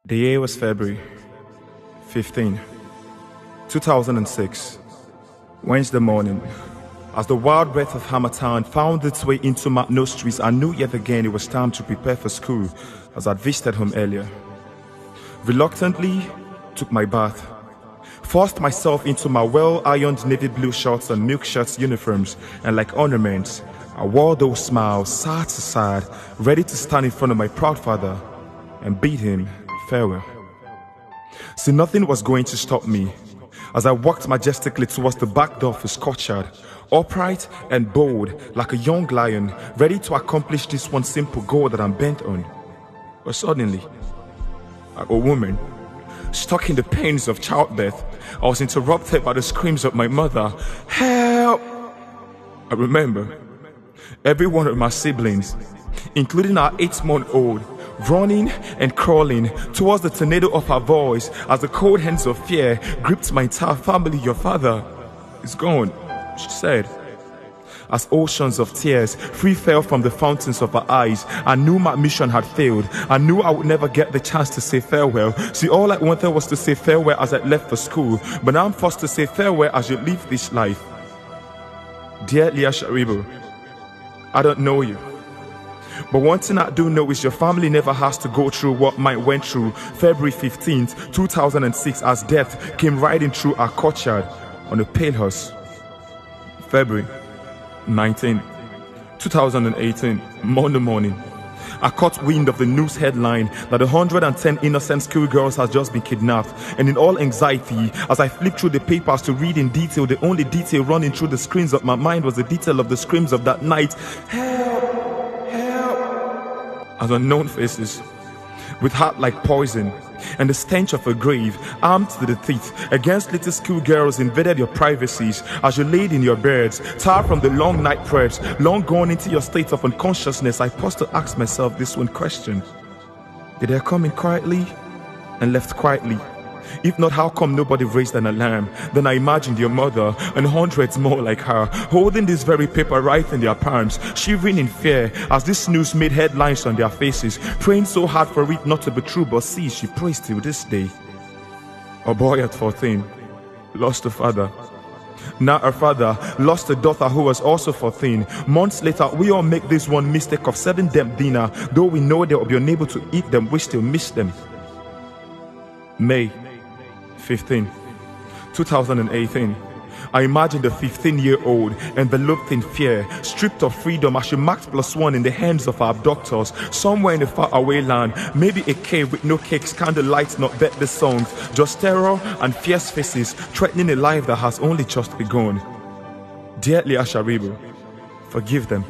The year was February 15, 2006, Wednesday morning. As the wild breath of Harmattan found its way into my nostrils, I knew yet again it was time to prepare for school, as I'd visited home earlier. Reluctantly, took my bath, forced myself into my well-ironed navy blue shorts and milk shirts uniforms, and like ornaments, I wore those smiles side to side, ready to stand in front of my proud father and bid him farewell. See, nothing was going to stop me as I walked majestically towards the back door of his courtyard, upright and bold like a young lion, ready to accomplish this one simple goal that I'm bent on. But suddenly, like a woman stuck in the pains of childbirth, I was interrupted by the screams of my mother. Help! I remember every one of my siblings, including our 8-month-old, running and crawling towards the tornado of her voice as the cold hands of fear gripped my entire family. Your father is gone, she said. As oceans of tears free fell from the fountains of her eyes, I knew my mission had failed. I knew I would never get the chance to say farewell. See, all I wanted was to say farewell as I left for school, but now I'm forced to say farewell as you leave this life. Dear LEAH SHARIBU, I don't know you, but one thing I do know is your family never has to go through what mine went through February 15th, 2006, as death came riding through our courtyard on a pale horse. February 19, 2018, Monday morning, I caught wind of the news headline that 110 innocent schoolgirls has just been kidnapped, and in all anxiety, as I flipped through the papers to read in detail, the only detail running through the screens of my mind was the detail of the screams of that night. Help! As unknown faces, with heart like poison, and the stench of a grave, armed to the teeth, against little schoolgirls invaded your privacies as you laid in your beds, tired from the long night prayers, long gone into your state of unconsciousness. I paused to ask myself this one question: did I come in quietly and left quietly? If not, how come nobody raised an alarm? Then I imagined your mother and hundreds more like her, holding this very paper right in their palms, shivering in fear as this news made headlines on their faces, praying so hard for it not to be true. But see, she prays till this day. A boy at 14 lost a father. Now her father lost a daughter who was also 14. Months later, we all make this one mistake of serving them dinner, though we know they will be unable to eat them, we still miss them. May 15, 2018. I imagined a 15-year-old enveloped in fear, stripped of freedom as she marked +1 in the hands of her abductors, somewhere in a faraway land, maybe a cave with no cakes, candlelight, not birthday songs, just terror and fierce faces threatening a life that has only just begun. Dear LEAH SHARIBU, forgive them.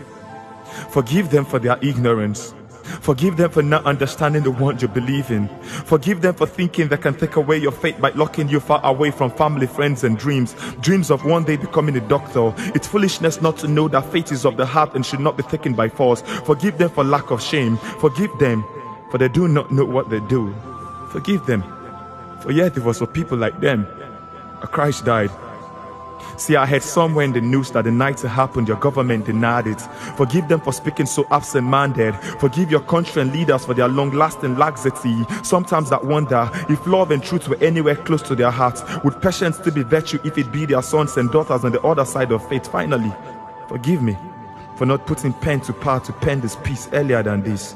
Forgive them for their ignorance. Forgive them for not understanding the one you believe in. Forgive them for thinking they can take away your faith by locking you far away from family, friends, and dreams. Dreams of one day becoming a doctor. It's foolishness not to know that faith is of the heart and should not be taken by force. Forgive them for lack of shame. Forgive them, for they do not know what they do. Forgive them, for yet it was for people like them that Christ died. See, I heard somewhere in the news that the night it happened, your government denied it. Forgive them for speaking so absent-minded. Forgive your country and leaders for their long-lasting laxity. Sometimes I wonder if love and truth were anywhere close to their hearts, would patience still be virtue if it be their sons and daughters on the other side of faith? Finally, forgive me for not putting pen to power to pen this piece earlier than this.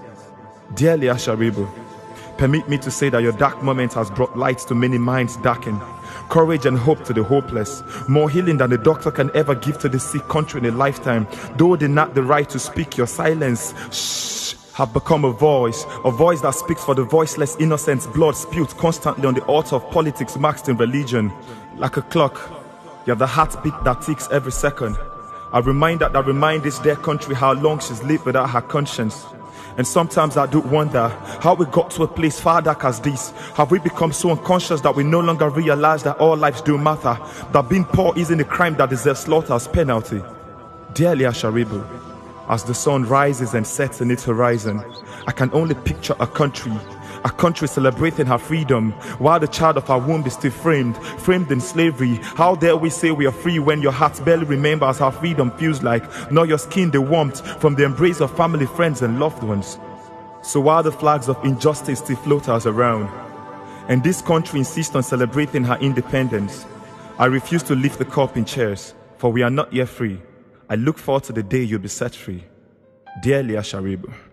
Dear LEAH SHARIBU, permit me to say that your dark moment has brought light to many minds darkened, courage and hope to the hopeless, more healing than the doctor can ever give to the sick country in a lifetime. Though denied the right to speak, your silence have become a voice that speaks for the voiceless innocents, blood spilled constantly on the altar of politics marked in religion. Like a clock, you have the heartbeat that ticks every second, a reminder that reminds this dear country how long she's lived without her conscience. And sometimes I do wonder how we got to a place far dark as this. Have we become so unconscious that we no longer realize that all lives do matter, that being poor isn't a crime that deserves slaughter as penalty? Dear LEAH SHARIBU, as the sun rises and sets in its horizon, I can only picture a country celebrating her freedom, while the child of her womb is still framed in slavery. How dare we say we are free when your heart barely remembers how freedom feels like, nor your skin the warmth from the embrace of family, friends, and loved ones. So while the flags of injustice still float us around, And this country insists on celebrating her independence. I refuse to lift the cup in chairs, for we are not yet free. I look forward to the day you'll be set free. Dear LEAH SHARIBU.